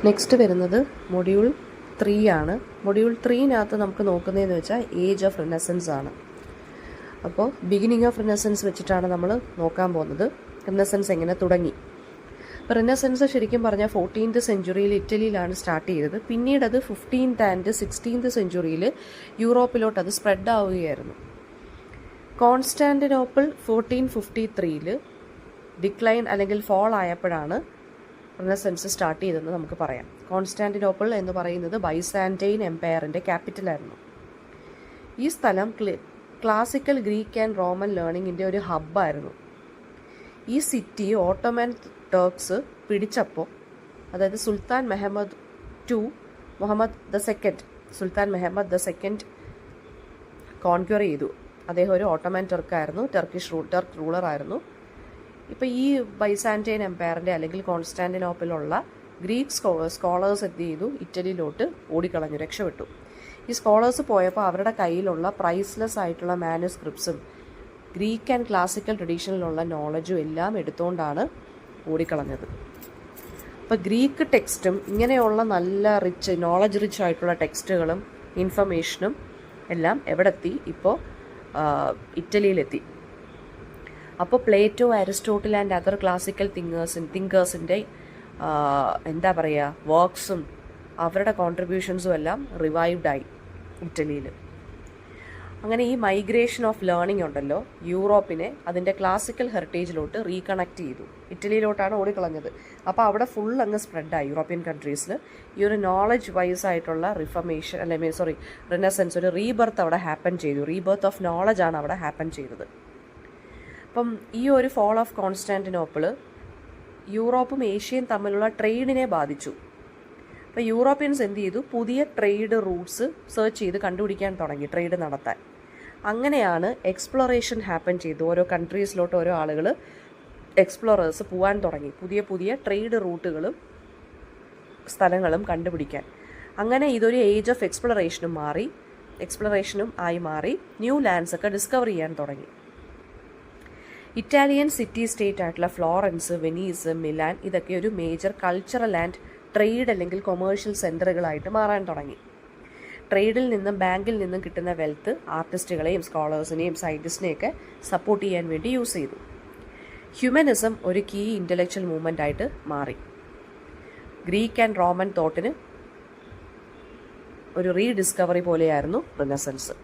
Next വരുന്നത് module 3 ആണ്. Module 3-നകത്ത് നമുക്ക് നോക്കുന്നതെന്ന് വെച്ചാൽ ഏജ് ഓഫ് റിനസൻസ് ആണ്. അപ്പോൾ ബിഗിനിങ് ഓഫ് റിനസൻസ് വെച്ചിട്ടാണ് നമ്മൾ നോക്കാൻ പോകുന്നത്. റിനസൻസ് എങ്ങനെ തുടങ്ങി. അപ്പോൾ റിനസൻസ് ശരിക്കും പറഞ്ഞാൽ 14th സെഞ്ച്വറിയിൽ ഇറ്റലിയിലാണ് സ്റ്റാർട്ട് ചെയ്തത്. പിന്നീട് അത് 15th ആൻഡ് 16th സെഞ്ച്വറിയിൽ യൂറോപ്പിലോട്ട് അത് സ്പ്രെഡ് ആവുകയായിരുന്നു. കോൺസ്റ്റാന്റിനോപ്പിൾ 1453-ൽ ഡിക്ലൈൻ അല്ലെങ്കിൽ ഫോൾ ആയപ്പോഴാണ് റിനസൻസ് സ്റ്റാർട്ട് ചെയ്തതെന്ന് നമുക്ക് പറയാം. കോൺസ്റ്റാന്റിനോപ്പിൾ എന്ന് പറയുന്നത് ബൈസാന്റൈൻ എംപയറിൻ്റെ ക്യാപിറ്റലായിരുന്നു. ഈ സ്ഥലം ക്ലാസിക്കൽ ഗ്രീക്ക് ആൻഡ് റോമൻ ലേണിങ്ങിൻ്റെ ഒരു ഹബ്ബായിരുന്നു. ഈ സിറ്റി ഓട്ടോമൻ ടർക്സ് പിടിച്ചപ്പോൾ, അതായത് സുൽത്താൻ മെഹമ്മദ് ദ സെക്കൻഡ് കോൺക്വർ ചെയ്തു. അദ്ദേഹം ഒരു ഓട്ടോമൻ ടർക്കായിരുന്നു, ടർക്ക് റൂളറായിരുന്നു. ഇപ്പോൾ ഈ ബൈസാന്റൈൻ എംപയറിൻ്റെ അല്ലെങ്കിൽ കോൺസ്റ്റാന്റിനോപ്പിലുള്ള ഗ്രീക്ക് സ്കോളേഴ്സ് എന്ത് ചെയ്തു, ഇറ്റലിയിലോട്ട് ഓടിക്കളഞ്ഞു, രക്ഷപ്പെട്ടു. ഈ സ്കോളേഴ്സ് പോയപ്പോൾ അവരുടെ കയ്യിലുള്ള പ്രൈസ്ലെസ് ആയിട്ടുള്ള മാനുസ്ക്രിപ്റ്റ്സും ഗ്രീക്ക് ആൻഡ് ക്ലാസിക്കൽ ട്രഡീഷനിലുള്ള നോളജും എല്ലാം എടുത്തുകൊണ്ടാണ് ഓടിക്കളഞ്ഞത്. അപ്പോൾ ഗ്രീക്ക് ടെക്സ്റ്റും ഇങ്ങനെയുള്ള നല്ല നോളജ് റിച്ച് ആയിട്ടുള്ള ടെക്സ്റ്റുകളും ഇൻഫർമേഷനും എല്ലാം എവിടെ എത്തി? ഇപ്പോൾ ഇറ്റലിയിലെത്തി. അപ്പോൾ Plato, Aristotle and other classical തിങ്കേഴ്സിൻ്റെ എന്താ പറയുക, വർക്ക്സും അവരുടെ കോൺട്രിബ്യൂഷൻസും എല്ലാം റിവൈവ്ഡായി ഇറ്റലിയിൽ. അങ്ങനെ ഈ മൈഗ്രേഷൻ ഓഫ് ലേണിംഗ് ഉണ്ടല്ലോ, യൂറോപ്പിനെ അതിൻ്റെ ക്ലാസിക്കൽ ഹെറിറ്റേജിലോട്ട് റീകണക്ട് ചെയ്തു. ഇറ്റലിയിലോട്ടാണ് ഓടിക്കളഞ്ഞത്. അപ്പോൾ അവിടെ ഫുൾ അങ്ങ് സ്പ്രെഡായി യൂറോപ്യൻ കൺട്രീസിൽ. ഈ ഒരു നോളജ് വൈസ് ആയിട്ടുള്ള റിനസൻസ്, ഒരു റീബർത്ത് അവിടെ ഹാപ്പൻ ചെയ്തു. റീബർത്ത് ഓഫ് നോളജ് ആണ് അവിടെ ഹാപ്പൻ ചെയ്തത്. അപ്പം ഈ ഒരു ഫോൾ ഓഫ് കോൺസ്റ്റാന്റിനോപ്പിൾ യൂറോപ്പും ഏഷ്യയും തമ്മിലുള്ള ട്രേഡിനെ ബാധിച്ചു. അപ്പോൾ യൂറോപ്യൻസ് എന്ത് ചെയ്തു? പുതിയ ട്രേഡ് റൂട്ട്സ് സെർച്ച് ചെയ്ത് കണ്ടുപിടിക്കാൻ തുടങ്ങി, ട്രേഡ് നടത്താൻ. അങ്ങനെയാണ് എക്സ്പ്ലോറേഷൻ ഹാപ്പൻ ചെയ്തു. ഓരോ കൺട്രീസിലോട്ട് ഓരോ ആളുകൾ എക്സ്പ്ലോറേഴ്സ് പോകാൻ തുടങ്ങി, പുതിയ പുതിയ ട്രേഡ് റൂട്ടുകളും സ്ഥലങ്ങളും കണ്ടുപിടിക്കാൻ. അങ്ങനെ ഇതൊരു ഏജ് ഓഫ് എക്സ്പ്ലോറേഷനും ആയി മാറി. ന്യൂ ലാൻഡ്സ് ഒക്കെ ഡിസ്കവർ ചെയ്യാൻ തുടങ്ങി. ഇറ്റാലിയൻ സിറ്റി സ്റ്റേറ്റ് ആയിട്ടുള്ള ഫ്ലോറൻസ്, വെനീസ്, മിലാൻ ഇതൊക്കെ ഒരു മേജർ കൾച്ചറൽ ആൻഡ് ട്രേഡ് അല്ലെങ്കിൽ കൊമേഴ്ഷ്യൽ സെൻറ്ററുകളായിട്ട് മാറാൻ തുടങ്ങി. ട്രേഡിൽ നിന്നും ബാങ്കിൽ നിന്നും കിട്ടുന്ന വെൽത്ത് ആർട്ടിസ്റ്റുകളെയും സ്കോളേഴ്സിനെയും സയൻറ്റിസ്റ്റിനെയൊക്കെ സപ്പോർട്ട് ചെയ്യാൻ വേണ്ടി യൂസ് ചെയ്തു. ഹ്യൂമനിസം ഒരു കീ ഇൻ്റലക്ച്വൽ മൂവ്മെൻ്റ് ആയിട്ട് മാറി. ഗ്രീക്ക് ആൻഡ് റോമൻ തോട്ടിന് ഒരു റീഡിസ്കവറി പോലെയായിരുന്നു റിനസൻസ്.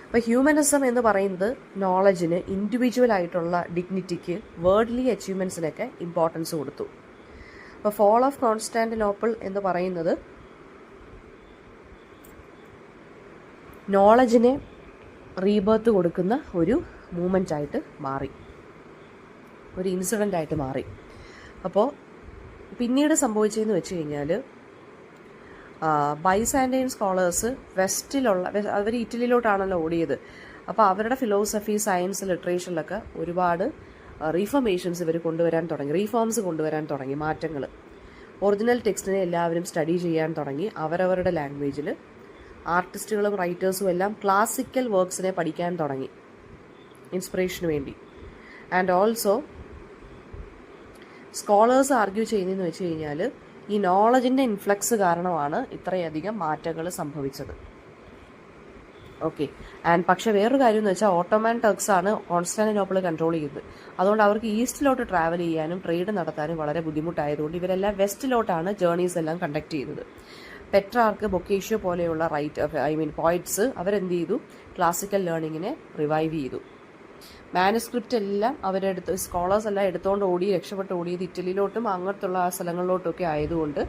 അപ്പോൾ ഹ്യൂമനിസം എന്ന് പറയുന്നത് നോളജിന്, ഇൻഡിവിജ്വൽ ആയിട്ടുള്ള ഡിഗ്നിറ്റിക്ക്, വേർഡ്ലി അച്ചീവ്മെൻറ്റ്സിനൊക്കെ ഇമ്പോർട്ടൻസ് കൊടുത്തു. അപ്പോൾ ഫോൾ ഓഫ് കോൺസ്റ്റാന്റിനോപ്പിൾ എന്ന് പറയുന്നത് നോളജിനെ റീബർത്ത് കൊടുക്കുന്ന ഒരു മൂവ്മെൻ്റ് ആയിട്ട് മാറി, ഒരു ഇൻസിഡൻ്റ് ആയിട്ട് മാറി. അപ്പോൾ പിന്നീട് സംഭവിച്ചതെന്ന് വെച്ച് കഴിഞ്ഞാൽ ബൈസാന്റൈൻ സ്കോളേഴ്സ് അവർ ഇറ്റലിയിലോട്ടാണല്ലോ ഓടിയത്. അപ്പോൾ അവരുടെ ഫിലോസഫി, സയൻസ്, ലിറ്ററേച്ചറിലൊക്കെ ഒരുപാട് റീഫോർമേഷൻസ് ഇവർ റീഫോംസ് കൊണ്ടുവരാൻ തുടങ്ങി, മാറ്റങ്ങൾ. ഒറിജിനൽ ടെക്സ്റ്റിനെ എല്ലാവരും സ്റ്റഡി ചെയ്യാൻ തുടങ്ങി അവരവരുടെ ലാംഗ്വേജിൽ. ആർട്ടിസ്റ്റുകളും റൈറ്റേഴ്സും എല്ലാം ക്ലാസിക്കൽ വർക്ക്സിനെ പഠിക്കാൻ തുടങ്ങി ഇൻസ്പിറേഷന് വേണ്ടി. ആൻഡ് ഓൾസോ സ്കോളേഴ്സ് ആർഗ്യൂ ചെയ്യുന്നതെന്ന് വെച്ച് കഴിഞ്ഞാൽ ഈ നോളജിൻ്റെ ഇൻഫ്ലക്സ് കാരണമാണ് ഇത്രയധികം മാറ്റങ്ങൾ സംഭവിച്ചത്. ഓക്കെ. പക്ഷേ വേറൊരു കാര്യം എന്ന് വെച്ചാൽ ഓട്ടോമൻ ടർക്സ് ആണ് കോൺസ്റ്റാന്റിനോപ്പിൾ കൺട്രോൾ ചെയ്യുന്നത്. അതുകൊണ്ട് അവർക്ക് ഈസ്റ്റിലോട്ട് ട്രാവൽ ചെയ്യാനും ട്രേഡ് നടത്താനും വളരെ ബുദ്ധിമുട്ടായതുകൊണ്ട് ഇവരെല്ലാം വെസ്റ്റിലോട്ടാണ് ജേർണീസ് എല്ലാം കണ്ടക്ട് ചെയ്തത്. പെട്രാർക്ക്, ബൊക്കേഷ്യോ പോലെയുള്ള പോയിറ്റ്സ് അവരെന്ത് ചെയ്തു? ക്ലാസിക്കൽ ലേണിങ്ങിനെ റിവൈവ് ചെയ്തു. മാനുസ്ക്രിപ്റ്റ് എല്ലാം സ്കോളേഴ്സ് എല്ലാം എടുത്തുകൊണ്ട് രക്ഷപ്പെട്ട് ഓടിയത് ഇറ്റലിയിലോട്ടും അങ്ങനത്തുള്ള ആ സ്ഥലങ്ങളിലോട്ടൊക്കെ ആയതുകൊണ്ട്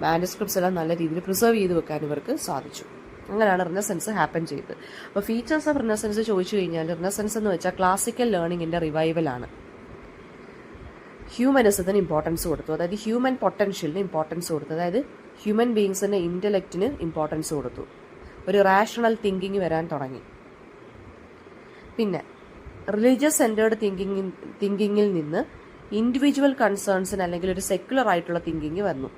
മാനുസ്ക്രിപ്റ്റ്സ് എല്ലാം നല്ല രീതിയിൽ പ്രിസർവ് ചെയ്ത് വെക്കാൻ ഇവർക്ക് സാധിച്ചു. അങ്ങനെയാണ് റിനസൻസ് ഹാപ്പൻ ചെയ്തത്. അപ്പോൾ ഫീച്ചേഴ്സ് ഓഫ് റിനസൻസ് ചോദിച്ചു കഴിഞ്ഞാൽ, റിനസൻസ് എന്ന് വെച്ചാൽ ക്ലാസിക്കൽ ലേണിങ്ങിൻ്റെ റിവൈവലാണ്. ഹ്യൂമനിസത്തിന് ഇമ്പോർട്ടൻസ് കൊടുത്തു, അതായത് ഹ്യൂമൻ പൊട്ടൻഷ്യലിന് ഇമ്പോർട്ടൻസ് കൊടുത്തു, അതായത് ഹ്യൂമൻ ബീയിങ്സിൻ്റെ ഇൻ്റലക്റ്റിന് ഇമ്പോർട്ടൻസ് കൊടുത്തു. ഒരു റാഷണൽ തിങ്കിങ് വരാൻ തുടങ്ങി. പിന്നെ റിലീജിയസ് സെൻറ്റേർഡ് തിങ്കിങ്ങിൽ നിന്ന് ഇൻഡിവിജ്വൽ കൺസേൺസിന് അല്ലെങ്കിൽ ഒരു സെക്യുലർ ആയിട്ടുള്ള തിങ്കിങ് വന്നു.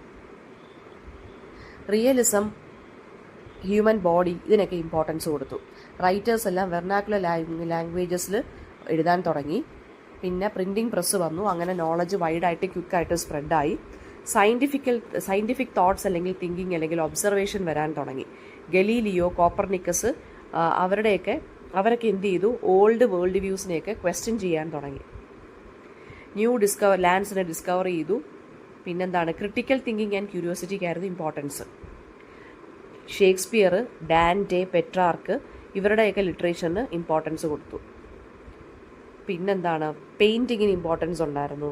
റിയലിസം, ഹ്യൂമൻ ബോഡി ഇതിനൊക്കെ ഇമ്പോർട്ടൻസ് കൊടുത്തു. റൈറ്റേഴ്സ് എല്ലാം വെർനാക്കുലർ ലാംഗ്വേജസിൽ എഴുതാൻ തുടങ്ങി. പിന്നെ പ്രിൻറ്റിംഗ് പ്രസ് വന്നു. അങ്ങനെ നോളജ് വൈഡായിട്ട് ക്വിക്കായിട്ട് സ്പ്രെഡായി. സയൻറ്റിഫിക് തോട്ട്സ് അല്ലെങ്കിൽ തിങ്കിങ് അല്ലെങ്കിൽ ഒബ്സർവേഷൻ വരാൻ തുടങ്ങി. ഗലീലിയോ, കോപ്പർനിക്കസ് അവരൊക്കെ എന്ത് ചെയ്തു, ഓൾഡ് വേൾഡ് വ്യൂസിനെയൊക്കെ ക്വസ്റ്റ്യൻ ചെയ്യാൻ തുടങ്ങി. ലാൻഡ്സിനെ ഡിസ്കവർ ചെയ്തു. പിന്നെന്താണ്, ക്രിട്ടിക്കൽ തിങ്കിങ് ആൻഡ് ക്യൂരിയോസിറ്റിക്കായിരുന്നു ഇമ്പോർട്ടൻസ്. ഷേക്സ്പിയർ, ഡാൻറ്റെ, പെട്രാർക്ക് ഇവരുടെയൊക്കെ ലിറ്ററേച്ചറിന് ഇമ്പോർട്ടൻസ് കൊടുത്തു. പിന്നെന്താണ്, പെയിൻറ്റിങ്ങിന് ഇമ്പോർട്ടൻസ് ഉണ്ടായിരുന്നു.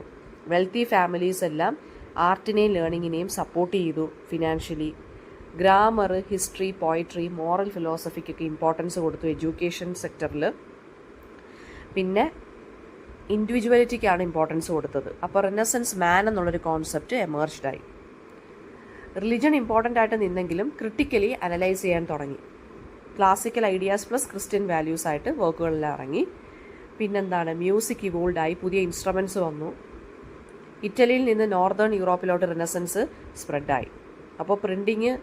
വെൽത്തി ഫാമിലീസ് എല്ലാം ആർട്ടിനെയും ലേണിങ്ങിനെയും സപ്പോർട്ട് ചെയ്തു financially. Grammar, history, poetry, moral ഫിലോസഫിക്കൊക്കെ ഇമ്പോർട്ടൻസ് കൊടുത്തു എഡ്യൂക്കേഷൻ സെക്ടറിൽ. പിന്നെ ഇൻഡിവിജ്വാലിറ്റിക്കാണ് ഇമ്പോർട്ടൻസ് കൊടുത്തത്. അപ്പോൾ റെനസൻസ് മാൻ എന്നുള്ളൊരു കോൺസെപ്റ്റ് എമേർജ്ഡായി. റിലിജൻ ഇമ്പോർട്ടൻ്റ് ആയിട്ട് നിന്നെങ്കിലും ക്രിട്ടിക്കലി അനലൈസ് ചെയ്യാൻ തുടങ്ങി. Classical ideas plus Christian values ആയിട്ട് വർക്കുകളെല്ലാം ഇറങ്ങി. പിന്നെന്താണ്, മ്യൂസിക് ഇവോൾഡായി, പുതിയ ഇൻസ്ട്രുമെൻറ്റ്സ് വന്നു. ഇറ്റലിയിൽ നിന്ന് നോർത്തേൺ യൂറോപ്പിലോട്ട് റെനസൻസ് സ്പ്രെഡായി. അപ്പോൾ പ്രിൻറ്റിങ്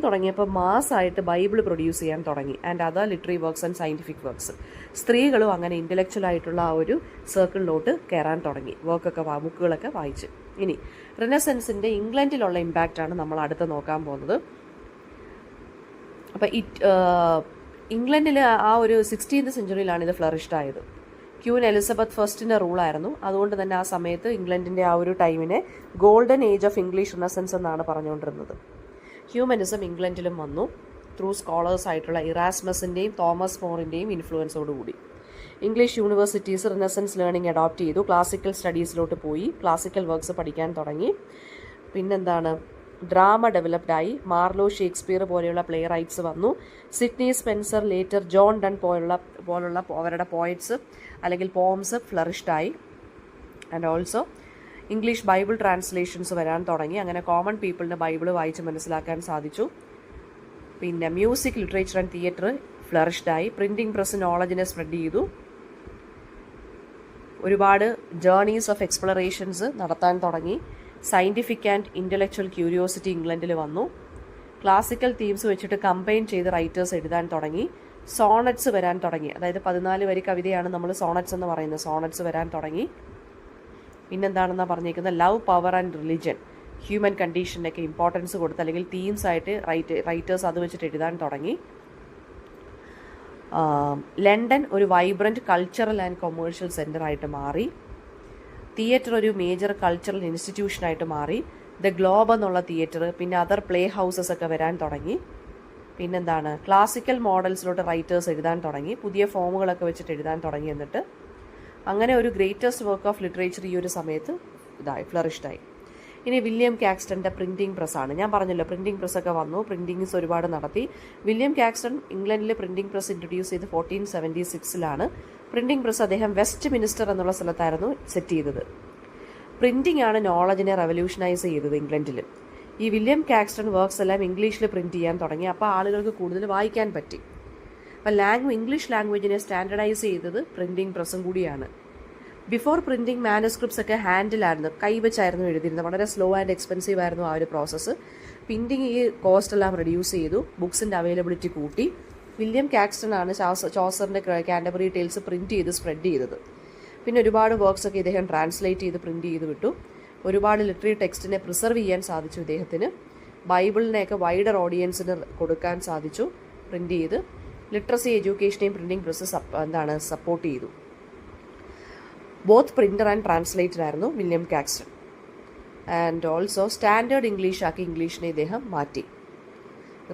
തുടങ്ങിയപ്പോൾ മാസ്സായിട്ട് ബൈബിൾ പ്രൊഡ്യൂസ് ചെയ്യാൻ തുടങ്ങി. And other literary works and scientific works. സ്ത്രീകളും അങ്ങനെ ഇൻ്റലക്ച്വൽ ആയിട്ടുള്ള ആ ഒരു സർക്കിളിലോട്ട് കയറാൻ തുടങ്ങി, ബുക്കുകളൊക്കെ വായിച്ച്. ഇനി റെനസൻസിൻ്റെ ഇംഗ്ലണ്ടിലുള്ള ഇമ്പാക്റ്റാണ് നമ്മൾ അടുത്ത് നോക്കാൻ പോകുന്നത്. അപ്പം ഇംഗ്ലണ്ടിൽ ആ ഒരു 16th സെഞ്ച്വറിയിലാണ് ഇത് ഫ്ലറിഷ്ഡ് ആയത്. ക്യൂൻ എലിസബത്ത് ഫസ്റ്റിൻ്റെ റൂളായിരുന്നു. അതുകൊണ്ട് തന്നെ ആ സമയത്ത് ഇംഗ്ലണ്ടിൻ്റെ ആ ഒരു ടൈമിനെ golden age of English renaissance എന്നാണ് പറഞ്ഞുകൊണ്ടിരുന്നത്. ഹ്യൂമനിസം ഇംഗ്ലണ്ടിലും വന്നു ത്രൂ സ്കോളേഴ്സ് ആയിട്ടുള്ള ഇറാസ്മസിൻ്റെയും തോമസ് മോറിൻ്റെയും ഇൻഫ്ലുവൻസോടുകൂടി. English universities renaissance learning adopt ചെയ്തു. ക്ലാസിക്കൽ സ്റ്റഡീസിലോട്ട് പോയി, ക്ലാസിക്കൽ വർക്ക്സ് പഠിക്കാൻ തുടങ്ങി. പിന്നെന്താണ്, ഡ്രാമ ഡെവലപ്ഡായി. മാർലോ, ഷേക്സ്പിയർ പോലെയുള്ള പ്ലേ റൈറ്റ്സ് വന്നു. Sidney Spenser, later John Donne പോലുള്ള അവരുടെ പോയറ്റ്സ് അല്ലെങ്കിൽ പോംസ് ഫ്ലറിഷ്ഡായി. And also English Bible translations വരാൻ തുടങ്ങി. അങ്ങനെ കോമൺ പീപ്പിളിന് ബൈബിൾ വായിച്ച് മനസ്സിലാക്കാൻ സാധിച്ചു. പിന്നെ മ്യൂസിക്, ലിറ്ററേച്ചർ ആൻഡ് തിയേറ്റർ ഫ്ലറിഷ്ഡായി. പ്രിൻറ്റിംഗ് പ്രസ് നോളജിനെ സ്പ്രെഡ് ചെയ്തു. ഒരുപാട് ജേർണീസ് ഓഫ് എക്സ്പ്ലറേഷൻസ് നടത്താൻ തുടങ്ങി. സയൻറ്റിഫിക് ആൻഡ് ഇൻ്റലക്ച്വൽ ക്യൂരിയോസിറ്റി ഇംഗ്ലണ്ടിൽ വന്നു. ക്ലാസിക്കൽ തീംസ് വെച്ചിട്ട് കമ്പൈൻ ചെയ്ത് റൈറ്റേഴ്സ് എഴുതാൻ തുടങ്ങി. സോണറ്റ്സ് വരാൻ തുടങ്ങി. അതായത് 14 വരി കവിതയാണ് നമ്മൾ സോണറ്റ്സ് എന്ന് പറയുന്നത്. സോണറ്റ്സ് വരാൻ തുടങ്ങി. പിന്നെന്താണെന്നാണ് പറഞ്ഞേക്കുന്നത്, love, power and religion, human കണ്ടീഷനൊക്കെ ഇമ്പോർട്ടൻസ് കൊടുത്ത് അല്ലെങ്കിൽ തീംസ് ആയിട്ട് റൈറ്റേഴ്സ് അത് വെച്ചിട്ട് എഴുതാൻ തുടങ്ങി. ലണ്ടൻ ഒരു വൈബ്രൻറ്റ് കൾച്ചറൽ ആൻഡ് കൊമേഴ്ഷ്യൽ സെൻ്ററായിട്ട് മാറി. തിയേറ്റർ ഒരു മേജർ കൾച്ചറൽ ഇൻസ്റ്റിറ്റ്യൂഷനായിട്ട് മാറി. ദ ഗ്ലോബ് എന്നുള്ള തിയേറ്റർ, പിന്നെ അതർ പ്ലേ ഹൗസസ് ഒക്കെ വരാൻ തുടങ്ങി. പിന്നെന്താണ്, ക്ലാസിക്കൽ മോഡൽസിലോട്ട് റൈറ്റേഴ്സ് എഴുതാൻ തുടങ്ങി. പുതിയ ഫോമുകളൊക്കെ വെച്ചിട്ട് എഴുതാൻ തുടങ്ങി. എന്നിട്ട് അങ്ങനെ ഒരു ഗ്രേറ്റസ്റ്റ് വർക്ക് ഓഫ് ലിറ്ററേച്ചർ ഈ ഒരു സമയത്ത് ഫ്ലറിഷ്ഡായി. ഇനി വില്യം കാക്സ്റ്റൻ്റെ പ്രിൻറ്റിംഗ് പ്രസ്സാണ്. ഞാൻ പറഞ്ഞല്ലോ പ്രിൻറ്റിംഗ് പ്രസ്സൊക്കെ വന്നു, പ്രിൻറ്റിങ്സ് ഒരുപാട് നടത്തി. വില്യം കാക്സ്റ്റൺ ഇംഗ്ലണ്ടിൽ പ്രിൻറ്റിംഗ് പ്രസ് ഇൻട്രൊഡ്യൂസ് ചെയ്ത് 1476 പ്രിൻറ്റിംഗ് പ്രസ് അദ്ദേഹം വെസ്റ്റ് മിനിസ്റ്റർ എന്നുള്ള സ്ഥലത്തായിരുന്നു സെറ്റ് ചെയ്തത്. പ്രിൻറ്റിംഗ് ആണ് നോളജിനെ റെവല്യൂഷനൈസ് ചെയ്തത് ഇംഗ്ലണ്ടിൽ. ഈ വില്യം കാക്സ്റ്റൺ വർക്ക്സ് എല്ലാം ഇംഗ്ലീഷിൽ പ്രിൻറ്റ് ചെയ്യാൻ തുടങ്ങി. അപ്പോൾ ആളുകൾക്ക് കൂടുതൽ വായിക്കാൻ പറ്റി. അപ്പോൾ ഇംഗ്ലീഷ് ലാംഗ്വേജിനെ സ്റ്റാൻഡർഡൈസ് ചെയ്തത് പ്രിൻറ്റിംഗ് പ്രസ്സും കൂടിയാണ്. ബിഫോർ പ്രിൻറ്റിംഗ് മാനുസ്ക്രിപ്റ്റ്സ് ഒക്കെ ഹാൻഡിലായിരുന്നു, കൈവച്ചായിരുന്നു എഴുതിയിരുന്നത്. വളരെ സ്ലോ ആൻഡ് എക്സ്പെൻസീവ് ആയിരുന്നു ആ ഒരു പ്രോസസ്സ്. പ്രിൻറ്റിംഗ് ഈ കോസ്റ്റ് എല്ലാം റെഡ്യൂസ് ചെയ്തു, ബുക്സിൻ്റെ അവൈലബിലിറ്റി കൂട്ടി. വില്യം കാക്സ്റ്റൺ ആണ് ചോസറിൻ്റെ കാൻറ്റർബറി ടെയിൽസ് പ്രിൻറ്റ് ചെയ്ത് സ്പ്രെഡ് ചെയ്തത്. പിന്നെ ഒരുപാട് വർക്ക്സ് ഒക്കെ ഇദ്ദേഹം ട്രാൻസ്ലേറ്റ് ചെയ്ത് പ്രിൻറ്റ് ചെയ്ത് വിട്ടു. ഒരുപാട് ലിറ്റററി ടെക്സ്റ്റിനെ പ്രിസർവ് ചെയ്യാൻ സാധിച്ചു ഇദ്ദേഹത്തിന്. ബൈബിളിനെയൊക്കെ വൈഡർ ഓഡിയൻസിന് കൊടുക്കാൻ സാധിച്ചു പ്രിൻറ്റ് ചെയ്ത്. ലിറ്ററസി എഡ്യൂക്കേഷനെയും പ്രിൻറ്റിംഗ് പ്രസ് സപ്പോർട്ട് ചെയ്തു. ബോത്ത് പ്രിൻ്റർ ആൻഡ് ട്രാൻസ്ലേറ്റർ ആയിരുന്നു William Caxton. And also standard ഇംഗ്ലീഷാക്കി ഇംഗ്ലീഷിനെ ഇദ്ദേഹം മാറ്റി.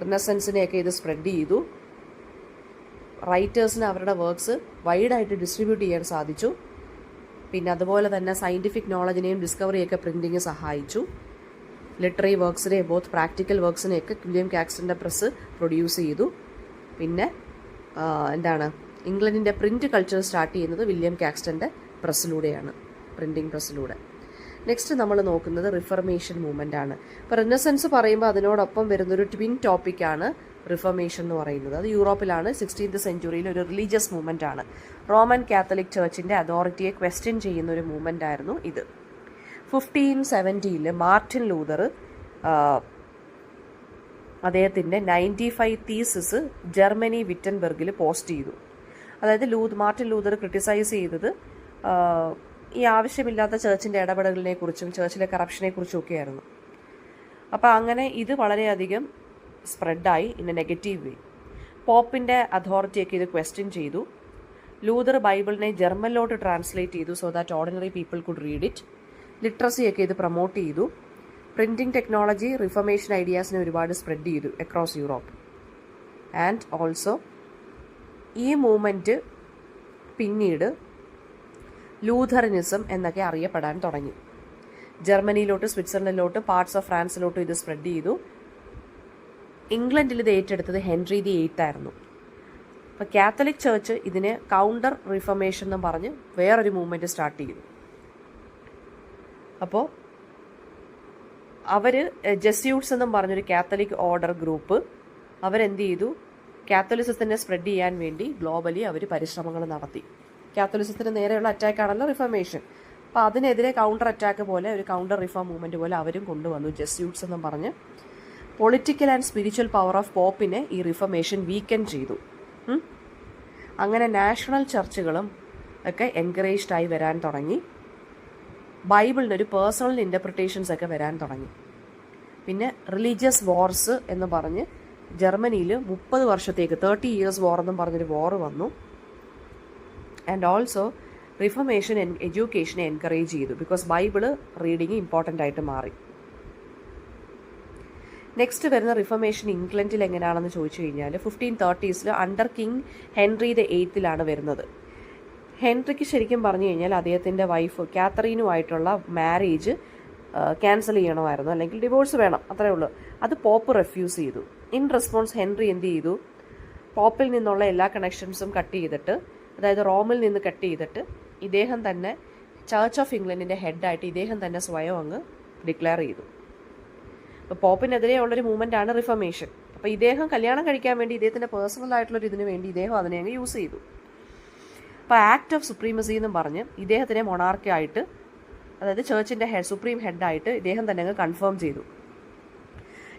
റിനസൻസിനെയൊക്കെ ഇത് സ്പ്രെഡ് ചെയ്തു. റൈറ്റേഴ്സിന് അവരുടെ വർക്ക്സ് വൈഡായിട്ട് ഡിസ്ട്രിബ്യൂട്ട് ചെയ്യാൻ സാധിച്ചു. പിന്നെ അതുപോലെ തന്നെ സയൻറ്റിഫിക് നോളജിനെയും ഡിസ്കവറിയൊക്കെ പ്രിൻറ്റിങ് സഹായിച്ചു. ലിറ്റററി വർക്ക്സിനെയും ബോത്ത് പ്രാക്ടിക്കൽ വർക്ക്സിനെയൊക്കെ വില്യം കാക്സ്റ്റൻ്റെ പ്രസ് പ്രൊഡ്യൂസ് ചെയ്തു. പിന്നെ ഇംഗ്ലണ്ടിൻ്റെ പ്രിൻറ്റ് കൾച്ചർ സ്റ്റാർട്ട് ചെയ്യുന്നത് വില്യം കാക്സ്റ്റൻ്റെ പ്രസ്സിലൂടെയാണ്, പ്രിൻറ്റിംഗ് പ്രസ്സിലൂടെ. നെക്സ്റ്റ് നമ്മൾ നോക്കുന്നത് റിഫർമേഷൻ മൂവ്മെൻ്റ് ആണ്. ഇപ്പോൾ റിനസൻസ് പറയുമ്പോൾ അതിനോടൊപ്പം വരുന്നൊരു ട്വിൻ ടോപ്പിക്കാണ് റിഫർമേഷൻ എന്ന് പറയുന്നത്. അത് യൂറോപ്പിലാണ്. 16th സെഞ്ച്വറിയിൽ ഒരു റിലീജിയസ് മൂവ്മെൻ്റ് ആണ്. റോമൻ കാത്തലിക് ചർച്ചിൻ്റെ അതോറിറ്റിയെ ക്വസ്റ്റ്യൻ ചെയ്യുന്ന ഒരു മൂവ്മെൻ്റ് ആയിരുന്നു ഇത്. 1570 മാർട്ടിൻ ലൂതർ അദ്ദേഹത്തിൻ്റെ 95 തീസിസ് ജർമ്മനി വിറ്റൻബർഗിൽ പോസ്റ്റ് ചെയ്തു. അതായത് മാർട്ടിൻ ലൂതർ ക്രിട്ടിസൈസ് ചെയ്തത് ഈ ആവശ്യമില്ലാത്ത ചേർച്ചിൻ്റെ ഇടപെടലിനെ കുറിച്ചും ചേർച്ചിലെ കറപ്ഷനെ കുറിച്ചും ഒക്കെയായിരുന്നു. അപ്പോൾ അങ്ങനെ ഇത് വളരെയധികം സ്പ്രെഡായി ഇൻ എ നെഗറ്റീവ് വേ. പോപ്പിൻ്റെ അതോറിറ്റിയൊക്കെ ഇത് ക്വസ്റ്റ്യൻ ചെയ്തു. ലൂതർ ബൈബിളിനെ ജർമ്മനിലോട്ട് ട്രാൻസ്ലേറ്റ് ചെയ്തു so that ordinary people could read it. ലിറ്ററസിയൊക്കെ ഇത് പ്രൊമോട്ട് ചെയ്തു. പ്രിൻറ്റിംഗ് ടെക്നോളജി റിഫർമേഷൻ ഐഡിയാസിനെ ഒരുപാട് സ്പ്രെഡ് ചെയ്തു അക്രോസ് യൂറോപ്പ്. ആൻഡ് ഓൾസോ ഈ മൂവ്മെൻറ്റ് പിന്നീട് ലൂഥറനിസം എന്നൊക്കെ അറിയപ്പെടാൻ തുടങ്ങി. ജർമ്മനിയിലോട്ട്, സ്വിറ്റ്സർലൻഡിലോട്ട്, പാർട്സ് ഓഫ് ഫ്രാൻസിലോട്ടും ഇത് സ്പ്രെഡ് ചെയ്തു. ഇംഗ്ലണ്ടിൽ ഇത് ഏറ്റെടുത്തത് ഹെൻറി ദി 8th ആയിരുന്നു. അപ്പോൾ കാത്തലിക് ചർച്ച് ഇതിന് കൗണ്ടർ റിഫർമേഷൻ എന്ന് പറഞ്ഞ് വേറൊരു മൂവ്മെൻറ്റ് സ്റ്റാർട്ട് ചെയ്തു. അപ്പോൾ അവർ ജെസ്യൂട്ട്സ് എന്നും പറഞ്ഞൊരു കാത്തലിക് ഓർഡർ ഗ്രൂപ്പ് അവരെന്ത് ചെയ്തു, കാത്തലിസത്തിനെ സ്പ്രെഡ് ചെയ്യാൻ വേണ്ടി ഗ്ലോബലി അവർ പരിശ്രമങ്ങൾ നടത്തി. കാത്തലിസത്തിന് നേരെയുള്ള അറ്റാക്കാണല്ലോ റിഫർമേഷൻ. അപ്പോൾ അതിനെതിരെ കൗണ്ടർ അറ്റാക്ക് പോലെ ഒരു കൗണ്ടർ റിഫോം മൂവ്മെൻറ്റ് പോലെ അവരും കൊണ്ടുവന്നു ജെസ്യൂട്ട്സ് എന്നും പറഞ്ഞ്. Political and spiritual power of പോപ്പിനെ ഈ റിഫർമേഷൻ വീക്കൻ ചെയ്തു. അങ്ങനെ നാഷണൽ ചർച്ചുകളും ഒക്കെ എൻകറേജ്ഡ് ആയി വരാൻ തുടങ്ങി. ബൈബിളിനൊരു പേഴ്സണൽ ഇൻ്റർപ്രിട്ടേഷൻസ് ഒക്കെ വരാൻ തുടങ്ങി. പിന്നെ റിലീജിയസ് വാർസ് എന്ന് പറഞ്ഞ് ജർമ്മനിയിൽ 30 വർഷത്തേക്ക് 30 years വാർ എന്നും പറഞ്ഞൊരു വാർ വന്നു. ആൻഡ് ഓൾസോ റിഫർമേഷൻ എഡ്യൂക്കേഷനെ എൻകറേജ് ചെയ്തു ബിക്കോസ് ബൈബിള് റീഡിങ് ഇമ്പോർട്ടൻ്റ് ആയിട്ട് മാറി. നെക്സ്റ്റ് വരുന്ന റിഫർമേഷൻ ഇംഗ്ലണ്ടിൽ എങ്ങനെയാണെന്ന് ചോദിച്ചു കഴിഞ്ഞാൽ 1530s under king Henry the 8th വരുന്നത്. ഹെൻറിക്ക് ശരിക്കും പറഞ്ഞു കഴിഞ്ഞാൽ അദ്ദേഹത്തിൻ്റെ വൈഫ് കാത്തറീനുമായിട്ടുള്ള മാരേജ് ക്യാൻസൽ ചെയ്യണമായിരുന്നു, അല്ലെങ്കിൽ ഡിവോഴ്സ് വേണം, അത്രയേ ഉള്ളൂ. അത് പോപ്പ് റെഫ്യൂസ് ചെയ്തു. ഇൻ റെസ്പോൺസ് ഹെൻറി എന്ത് ചെയ്തു, പോപ്പിൽ നിന്നുള്ള എല്ലാ കണക്ഷൻസും കട്ട് ചെയ്തിട്ട്, അതായത് റോമിൽ നിന്ന് കട്ട് ചെയ്തിട്ട് ഇദ്ദേഹം തന്നെ ചർച്ച് ഓഫ് ഇംഗ്ലണ്ടിൻ്റെ ഹെഡായിട്ട് ഇദ്ദേഹം തന്നെ സ്വയം അങ്ങ് ഡിക്ലെയർ ചെയ്തു. അപ്പോൾ പോപ്പിനെതിരെ ഉള്ളൊരു മൂവ്മെൻ്റ് ആണ് റിഫർമേഷൻ. അപ്പോൾ ഇദ്ദേഹം കല്യാണം കഴിക്കാൻ വേണ്ടി ഇദ്ദേഹത്തിൻ്റെ പേഴ്സണൽ ആയിട്ടുള്ളൊരു ഇതിന് വേണ്ടി ഇദ്ദേഹം അതിനെ അങ്ങ് യൂസ് ചെയ്തു. അപ്പോൾ ആക്ട് ഓഫ് സുപ്രീമസി എന്നും പറഞ്ഞ് ഇദ്ദേഹത്തിനെ മൊണാർക്കായിട്ട്, അതായത് ചേർച്ചിൻ്റെ സുപ്രീം ഹെഡായിട്ട് ഇദ്ദേഹം തന്നെ അങ്ങ് കൺഫേം ചെയ്തു.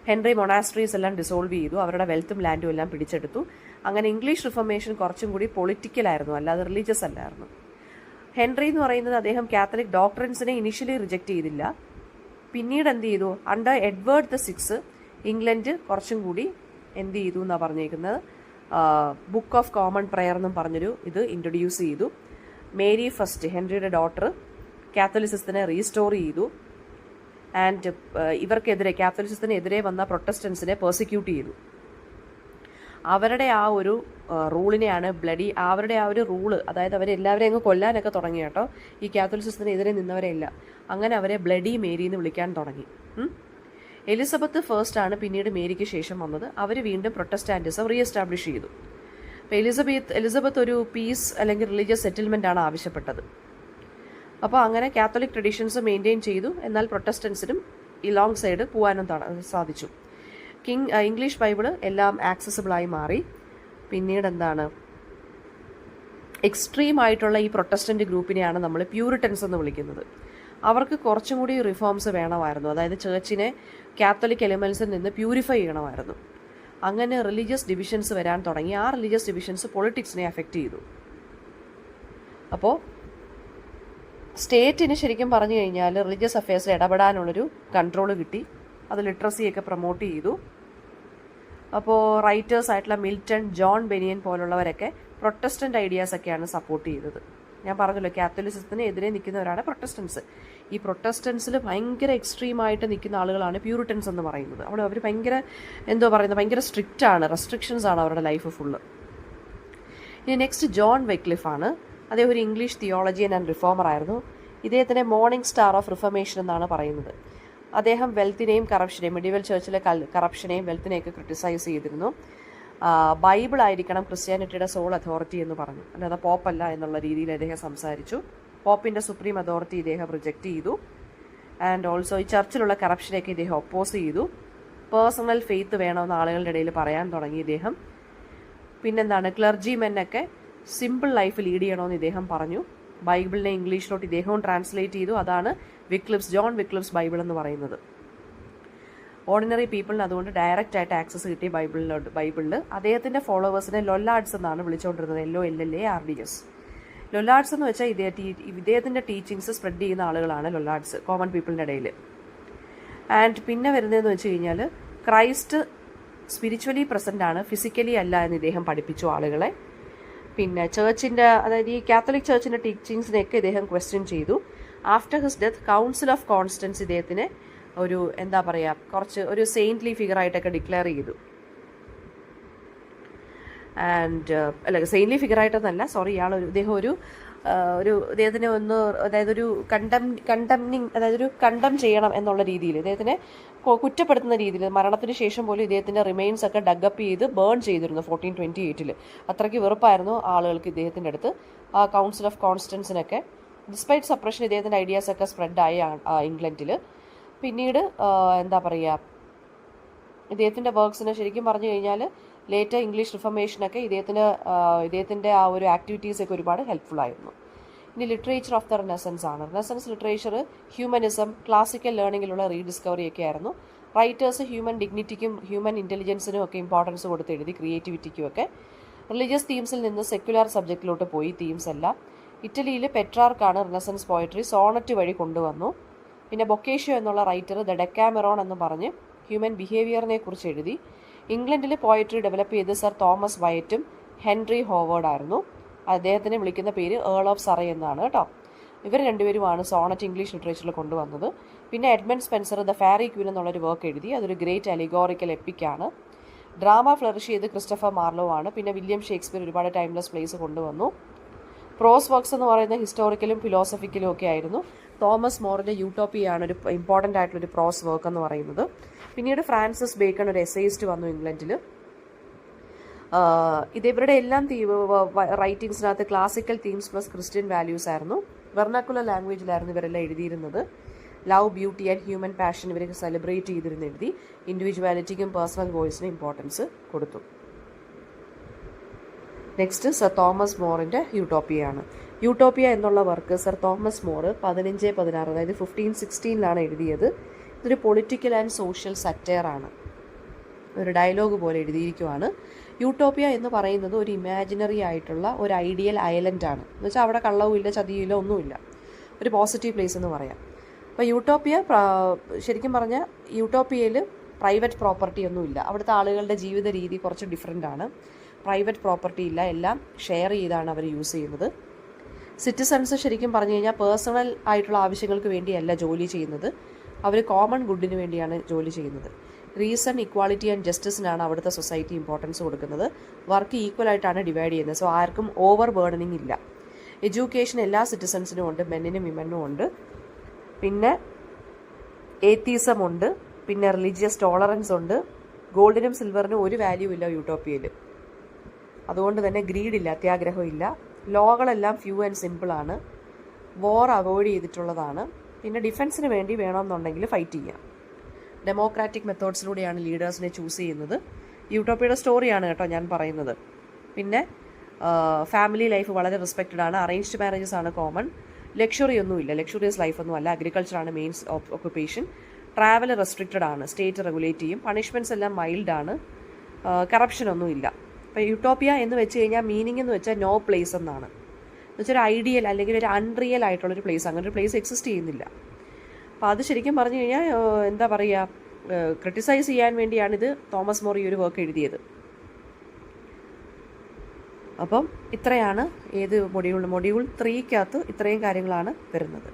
ഹെൻറി മൊണാസ്ട്രീസ് എല്ലാം ഡിസോൾവ് ചെയ്തു, അവരുടെ വെൽത്തും ലാൻഡും എല്ലാം പിടിച്ചെടുത്തു. അങ്ങനെ ഇംഗ്ലീഷ് റിഫർമേഷൻ കുറച്ചും കൂടി പൊളിറ്റിക്കലായിരുന്നു, അല്ലാതെ റിലീജിയസ് അല്ലായിരുന്നു. ഹെൻറി എന്ന് പറയുന്നത് അദ്ദേഹം കാത്തലിക് ഡോക്ട്രിൻസിനെ ഇനിഷ്യലി റിജക്റ്റ് ചെയ്തില്ല. പിന്നീട് എന്ത് ചെയ്തു, അണ്ടർ എഡ്വേർഡ് ദ 6 ഇംഗ്ലണ്ട് കുറച്ചും കൂടി എന്ത് ചെയ്തു എന്നാണ് പറഞ്ഞേക്കുന്നത്, ബുക്ക് ഓഫ് കോമൺ പ്രെയർ എന്നും പറഞ്ഞൊരു ഇത് ഇൻട്രൊഡ്യൂസ് ചെയ്തു. മേരി ഫസ്റ്റ്, ഹെൻറിയുടെ ഡോട്ടർ, കാത്തലിസിസത്തിനെ റീസ്റ്റോർ ചെയ്തു. ആൻഡ് ഇവർക്കെതിരെ, കാത്തലിസിസത്തിനെതിരെ വന്ന പ്രൊട്ടസ്റ്റൻസിനെ പെർസിക്യൂട്ട് ചെയ്തു. അവരുടെ ആ ഒരു റൂളിനെയാണ് ബ്ലഡി, അവരുടെ ആ ഒരു റൂള്, അതായത് അവരെല്ലാവരെയും അങ്ങ് കൊല്ലാനൊക്കെ തുടങ്ങി കേട്ടോ, ഈ കാത്തലിസിസത്തിനെതിരെ നിന്നവരെയല്ല. അങ്ങനെ അവരെ ബ്ലഡി മേരി എന്ന് വിളിക്കാൻ തുടങ്ങി. എലിസബത്ത് ഫസ്റ്റ് ആണ് പിന്നീട് മേരിക്ക് ശേഷം വന്നത്. അവർ വീണ്ടും പ്രൊട്ടസ്റ്റാൻറ്റിസം റീ എസ്റ്റാബ്ലിഷ് ചെയ്തു. അപ്പോൾ എലിസബത്ത് ഒരു പീസ് അല്ലെങ്കിൽ റിലീജിയസ് സെറ്റിൽമെൻ്റ് ആണ് ആവശ്യപ്പെട്ടത്. അപ്പോൾ അങ്ങനെ കാത്തലിക് ട്രഡീഷൻസ് മെയിൻറ്റെയിൻ ചെയ്തു, എന്നാൽ പ്രൊട്ടസ്റ്റൻസിനും ഇലോങ് സൈഡ് പോകാനും സാധിച്ചു. ഇംഗ്ലീഷ് ബൈബിള് എല്ലാം ആക്സസിബിളായി മാറി. പിന്നീട് എന്താണ്, എക്സ്ട്രീം ആയിട്ടുള്ള ഈ പ്രൊട്ടസ്റ്റൻ്റ് ഗ്രൂപ്പിനെയാണ് നമ്മൾ പ്യൂരിറ്റൻസ് എന്ന് വിളിക്കുന്നത്. അവർക്ക് കുറച്ചും കൂടി റിഫോംസ് വേണമായിരുന്നു, അതായത് ചേർച്ചിനെ കാത്തലിക് എലിമെൻസിൽ നിന്ന് പ്യൂരിഫൈ ചെയ്യണമായിരുന്നു. അങ്ങനെ റിലീജിയസ് ഡിവിഷൻസ് വരാൻ തുടങ്ങി. ആ റിലീജിയസ് ഡിവിഷൻസ് പൊളിറ്റിക്സിനെ അഫക്റ്റ് ചെയ്തു. അപ്പോൾ സ്റ്റേറ്റിന് ശരിക്കും പറഞ്ഞു കഴിഞ്ഞാൽ റിലീജിയസ് അഫെയർസിൽ ഇടപെടാനുള്ളൊരു കൺട്രോൾ കിട്ടി. അത് ലിറ്ററസിയൊക്കെ പ്രൊമോട്ട് ചെയ്തു. അപ്പോൾ റൈറ്റേഴ്സ് ആയിട്ടുള്ള മിൽട്ടൺ, ജോൺ ബെനിയൻ പോലുള്ളവരൊക്കെ പ്രൊട്ടസ്റ്റൻ്റ് ഐഡിയാസൊക്കെയാണ് സപ്പോർട്ട് ചെയ്തത്. ഞാൻ പറഞ്ഞല്ലോ, കാത്തലിസത്തിന് എതിരെ നിൽക്കുന്നവരാണ് പ്രൊട്ടസ്റ്റൻസ്. ഈ പ്രൊട്ടസ്റ്റൻസിൽ ഭയങ്കര എക്സ്ട്രീമായിട്ട് നിൽക്കുന്ന ആളുകളാണ് പ്യൂരിറ്റൻസ് എന്ന് പറയുന്നത്. അവിടെ അവർ ഭയങ്കര ഭയങ്കര സ്ട്രിക്റ്റ് ആണ്, റെസ്ട്രിക്ഷൻസ് ആണ് അവരുടെ ലൈഫ് ഫുള്ള്. ഇനി നെക്സ്റ്റ് ജോൺ വെക്ലിഫാണ്. അദ്ദേഹം ഒരു ഇംഗ്ലീഷ് തിയോളജിയൻ ആൻഡ് റിഫോമർ ആയിരുന്നു. ഇദ്ദേഹത്തിനെ മോർണിംഗ് സ്റ്റാർ ഓഫ് റിഫർമേഷൻ എന്നാണ് പറയുന്നത്. അദ്ദേഹം വെൽത്തിനെയും കറപ്ഷനെയും, മെഡിവൽ ചർച്ചിലെ കറപ്ഷനെയും വെൽത്തിനെയൊക്കെ ക്രിട്ടിസൈസ് ചെയ്തിരുന്നു. ബൈബിൾ ആയിരിക്കണം ക്രിസ്ത്യാനിറ്റിയുടെ സോൾ അതോറിറ്റി എന്ന് പറഞ്ഞു, അല്ലാതെ പോപ്പല്ല എന്നുള്ള രീതിയിൽ അദ്ദേഹം സംസാരിച്ചു. പോപ്പിൻ്റെ സുപ്രീം അതോറിറ്റി ഇദ്ദേഹം റിജക്റ്റ് ചെയ്തു. ആൻഡ് ഓൾസോ ഈ ചർച്ചിലുള്ള കറപ്ഷനെയൊക്കെ ഇദ്ദേഹം ഒപ്പോസ് ചെയ്തു. പേഴ്സണൽ ഫെയ്ത്ത് വേണമെന്ന് ആളുകളുടെ ഇടയിൽ പറയാൻ തുടങ്ങി ഇദ്ദേഹം. പിന്നെന്താണ്, ക്ലർജിമെന്നൊക്കെ സിമ്പിൾ ലൈഫ് ലീഡ് ചെയ്യണമെന്ന് ഇദ്ദേഹം പറഞ്ഞു. ബൈബിളിനെ ഇംഗ്ലീഷിലോട്ട് ഇദ്ദേഹവും ട്രാൻസ്ലേറ്റ് ചെയ്തു. അതാണ് ജോൺ വിക്ലിഫ്സ് ബൈബിൾ എന്ന് പറയുന്നത്. ഓർഡിനറി പീപ്പിളിന് അതുകൊണ്ട് ഡയറക്റ്റ് ആയിട്ട് ആക്സസ് കിട്ടി ബൈബിളിൽ. അദ്ദേഹത്തിൻ്റെ ഫോളോവേഴ്സിനെ ലൊല്ലാഡ്സ് എന്നാണ് വിളിച്ചുകൊണ്ടിരുന്നത്, LOLLARDS. ലൊല്ലാർഡ്സ് എന്ന് വെച്ചാൽ ഇദ്ദേഹത്തിൻ്റെ ടീച്ചിങ്സ് സ്പ്രെഡ് ചെയ്യുന്ന ആളുകളാണ് ലൊല്ലാർഡ്സ്, കോമൺ പീപ്പിളിൻ്റെ ഇടയിൽ. ആൻഡ് പിന്നെ വരുന്നതെന്ന് വെച്ച് കഴിഞ്ഞാൽ ക്രൈസ്റ്റ് സ്പിരിച്വലി പ്രസൻ്റ് ആണ്, ഫിസിക്കലി അല്ല എന്ന് ഇദ്ദേഹം പഠിപ്പിച്ചു ആളുകളെ. പിന്നെ ചേർച്ചിൻ്റെ, അതായത് ഈ കാത്തലിക് ചേർച്ചിൻ്റെ ടീച്ചിങ്സിനെയൊക്കെ ഇദ്ദേഹം ക്വസ്റ്റ്യൻ ചെയ്തു. After his death council of Constance ഇദ്ദേഹത്തിനെ ഒരു എന്താ പറയുക, കുറച്ച് ഒരു സെയിൻ്റ്ലി ഫിഗറായിട്ടൊക്കെ ഡിക്ലെയർ ചെയ്തു. ആൻഡ് അല്ല, സെയിൻലി ഫിഗറായിട്ടൊന്നല്ല, സോറി, ഇദ്ദേഹം ഇദ്ദേഹത്തിനെ ഒന്ന്, അതായത് ഒരു അതായത് ഒരു കണ്ടം ചെയ്യണം എന്നുള്ള രീതിയിൽ, ഇദ്ദേഹത്തിനെ കുറ്റപ്പെടുത്തുന്ന രീതിയിൽ മരണത്തിന് ശേഷം പോലും ഇദ്ദേഹത്തിൻ്റെ റിമെയിൻസ് ഒക്കെ ഡഗപ്പ് ചെയ്ത് ബേൺ ചെയ്തിരുന്നു 1428. അത്രയ്ക്ക് വെറുപ്പായിരുന്നു ആളുകൾക്ക് ഇദ്ദേഹത്തിൻ്റെ അടുത്ത്. ആ കൗൺസിൽ ഓഫ് കോൺസ്റ്റൻസിനൊക്കെ ഡിസ്പൈറ്റ് സപ്രഷൻ ഇദ്ദേഹത്തിൻ്റെ ഐഡിയാസൊക്കെ സ്പ്രെഡായി ഇംഗ്ലണ്ടിൽ. പിന്നീട് എന്താ പറയുക, ഇദ്ദേഹത്തിൻ്റെ വർക്ക്സിനെ ശരിക്കും പറഞ്ഞു കഴിഞ്ഞാൽ ലേറ്റർ ഇംഗ്ലീഷ് റിഫർമേഷനൊക്കെ ഇദ്ദേഹത്തിൻ്റെ ആ ഒരു ആക്ടിവിറ്റീസൊക്കെ ഒരുപാട് ഹെൽപ്ഫുൾ ആയിരുന്നു. ഇനി ലിറ്ററേച്ചർ ഓഫ് ദ റിനസൻസ് ആണ്. റിനസൻസ് ലിറ്ററേച്ചർ ഹ്യൂമനിസം, ക്ലാസിക്കൽ ലേണിങ്ങിലുള്ള റീഡിസ്കവറി ഒക്കെ ആയിരുന്നു. റൈറ്റേഴ്സ് ഹ്യൂമൻ ഡിഗ്നിറ്റിക്കും ഹ്യൂമൻ ഇൻ്റലിജൻസിനും ഒക്കെ ഇമ്പോർട്ടൻസ് കൊടുത്ത് എഴുതി, ക്രിയേറ്റിവിറ്റിക്കും ഒക്കെ. റിലീജിയസ് തീംസിൽ നിന്ന് സെക്യുലർ സബ്ജക്റ്റിലോട്ട് പോയി തീംസ് എല്ലാം. ഇറ്റലിയിൽ പെട്രാർക്കാണ് റിനസൻസ് പോയട്രി സോണറ്റ് വഴി കൊണ്ടുവന്നു. പിന്നെ ബൊക്കേഷ്യോ എന്നുള്ള റൈറ്റർ ദ ഡെക്കാമെറോൺ എന്ന് പറഞ്ഞ് ഹ്യൂമൻ ബിഹേവിയറിനെ കുറിച്ച് എഴുതി. ഇംഗ്ലണ്ടിൽ പോയട്രി ഡെവലപ്പ് ചെയ്ത് സർ തോമസ് വയറ്റും ഹെൻറി ഹോവേർഡ് ആയിരുന്നു. അദ്ദേഹത്തിനെ വിളിക്കുന്ന പേര് ഏൾ ഓഫ് സറേ എന്നാണ് കേട്ടോ. ഇവർ രണ്ടുപേരുമാണ് സോണറ്റ് ഇംഗ്ലീഷ് ലിറ്ററേച്ചറിൽ കൊണ്ടുവന്നത്. പിന്നെ എഡ്മണ്ട് സ്പെൻസർ ദ ഫാരി ക്വീൻ എന്നുള്ളൊരു വർക്ക് എഴുതി. അതൊരു ഗ്രേറ്റ് അലിഗോറിക്കൽ എപ്പിക്കാണ്. ഡ്രാമ ഫ്ലറിഷ് ചെയ്ത് ക്രിസ്റ്റഫർ മാർലോ ആണ്. പിന്നെ വില്യം ഷേക്സ്പിയർ ഒരുപാട് ടൈംലെസ് പ്ലേസ് കൊണ്ടുവന്നു. പ്രോസ് വർക്ക്സ് എന്ന് പറയുന്ന ഹിസ്റ്റോറിക്കലും ഫിലോസഫിക്കലും ഒക്കെ ആയിരുന്നു. തോമസ് മോറിൻ്റെ യൂട്ടോപ്പിയാണ് ഒരു ഇമ്പോർട്ടൻ്റ് ആയിട്ടുള്ളൊരു പ്രോസ് വർക്ക് എന്ന് പറയുന്നത്. പിന്നീട് ഫ്രാൻസിസ് ബേക്കൺ ഒരു എസ്സേയിസ്റ്റ് വന്നു ഇംഗ്ലണ്ടിൽ. ഇവരുടെ എല്ലാം റൈറ്റിങ്സിനകത്ത് classical themes plus Christian values ആയിരുന്നു. വെർണാക്കുലർ ലാംഗ്വേജിലായിരുന്നു ഇവരെല്ലാം എഴുതിയിരുന്നത്. Love, beauty and human passion ഇവരൊക്കെ സെലിബ്രേറ്റ് ചെയ്തിരുന്ന് എഴുതി. ഇൻഡിവിജ്വാലിറ്റിക്കും പേഴ്സണൽ വോയിസിനും ഇമ്പോർട്ടൻസ് കൊടുത്തു. നെക്സ്റ്റ് സർ തോമസ് മോറിൻ്റെ യൂട്ടോപ്പിയാണ്. യൂട്ടോപ്പിയ എന്നുള്ള വർക്ക് സർ തോമസ് മോർ 1516, അതായത് 1516 എഴുതിയത്. ഇതൊരു പൊളിറ്റിക്കൽ ആൻഡ് സോഷ്യൽ സറ്റയർ ആണ്. ഒരു ഡയലോഗ് പോലെ എഴുതിയിരിക്കുവാണ്. യൂട്ടോപ്പിയ എന്ന് പറയുന്നത് ഒരു ഇമാജിനറി ആയിട്ടുള്ള ഒരു ഐഡിയൽ ഐലൻഡ് ആണ്. എന്ന് വെച്ചാൽ അവിടെ കള്ളവും ഇല്ല, ചതിയില്ല, ഒന്നുമില്ല. ഒരു പോസിറ്റീവ് പ്ലേസ് എന്ന് പറയാം. അപ്പോൾ യൂട്ടോപ്പിയ ശരിക്കും പറഞ്ഞാൽ യൂട്ടോപ്പിയയിൽ പ്രൈവറ്റ് പ്രോപ്പർട്ടി ഒന്നുമില്ല. അവിടുത്തെ ആളുകളുടെ ജീവിത രീതി കുറച്ച് ഡിഫറെൻ്റ് ആണ്. പ്രൈവറ്റ് പ്രോപ്പർട്ടി ഇല്ല, എല്ലാം ഷെയർ ചെയ്താണ് അവർ യൂസ് ചെയ്യുന്നത്. സിറ്റിസൺസ് ശരിക്കും പറഞ്ഞു കഴിഞ്ഞാൽ പേഴ്സണൽ ആയിട്ടുള്ള ആവശ്യങ്ങൾക്ക് വേണ്ടിയല്ല ജോലി ചെയ്യുന്നത്, അവർ കോമൺ ഗുഡിന് വേണ്ടിയാണ് ജോലി ചെയ്യുന്നത്. റീസൺ, ഇക്വാളിറ്റി ആൻഡ് ജസ്റ്റിസിനാണ് അവിടുത്തെ സൊസൈറ്റി ഇമ്പോർട്ടൻസ് കൊടുക്കുന്നത്. വർക്ക് ഈക്വൽ ആയിട്ടാണ് ഡിവൈഡ് ചെയ്യുന്നത്. സോ ആർക്കും ഓവർ ബേർഡനിങ് ഇല്ല. എഡ്യൂക്കേഷൻ എല്ലാ സിറ്റിസൺസിനും ഉണ്ട്, മെന്നിനും വിമനും ഉണ്ട്. പിന്നെ ഏത്തീസം ഉണ്ട്. പിന്നെ റിലീജിയസ് ടോളറൻസ് ഉണ്ട്. ഗോൾഡിനും സിൽവറിനും ഒരു വാല്യൂ ഇല്ല യൂട്ടോപ്പിയയിൽ. അതുകൊണ്ട് തന്നെ ഗ്രീഡ് ഇല്ല, അത്യാഗ്രഹം ഇല്ല. ലോകളെല്ലാം ഫ്യൂ ആൻഡ് സിമ്പിളാണ്. വോർ അവോയ്ഡ് ചെയ്തിട്ടുള്ളതാണ്. പിന്നെ ഡിഫൻസിന് വേണ്ടി വേണമെന്നുണ്ടെങ്കിൽ ഫൈറ്റ് ചെയ്യാം. ഡെമോക്രാറ്റിക് മെത്തേഡ്സിലൂടെയാണ് ലീഡേഴ്സിനെ ചൂസ് ചെയ്യുന്നത്. യൂട്ടോപ്പിയയുടെ സ്റ്റോറിയാണ് കേട്ടോ ഞാൻ പറയുന്നത്. പിന്നെ ഫാമിലി ലൈഫ് വളരെ റെസ്പെക്റ്റഡ് ആണ്. അറേഞ്ച്ഡ് മാരേജസ് ആണ് കോമൺ. ലക്ഷറി ഒന്നുമില്ല, ലക്ഷറിയസ് ലൈഫൊന്നും അല്ല. അഗ്രികൾച്ചറാണ് മെയിൻ ഓക്കുപ്പേഷൻ. ട്രാവൽ റെസ്ട്രിക്റ്റഡ് ആണ്, സ്റ്റേറ്റ് റെഗുലേറ്റ് ചെയ്യും. പണിഷ്മെൻറ്റ്സ് എല്ലാം മൈൽഡാണ്. കറപ്ഷൻ ഒന്നുമില്ല. അപ്പോൾ യൂട്ടോപ്പിയ എന്ന് വെച്ച് കഴിഞ്ഞാൽ മീനിങ് എന്ന് വെച്ചാൽ നോ പ്ലേസ് എന്നാണ്. എന്ന് വെച്ചാൽ ഒരു ഐഡിയൽ അല്ലെങ്കിൽ ഒരു അൺറിയൽ ആയിട്ടുള്ളൊരു പ്ലേസ്, അങ്ങനെ ഒരു പ്ലേസ് എക്സിസ്റ്റ് ചെയ്യുന്നില്ല. അപ്പോൾ അത് ശരിക്കും പറഞ്ഞു കഴിഞ്ഞാൽ എന്താ പറയുക, ക്രിട്ടിസൈസ് ചെയ്യാൻ വേണ്ടിയാണിത് തോമസ് മോർ ഈ ഒരു വർക്ക് എഴുതിയത്. അപ്പം ഇത്രയാണ് മൊഡ്യൂൾ 3-ക്കകത്ത് ഇത്രയും കാര്യങ്ങളാണ് വരുന്നത്.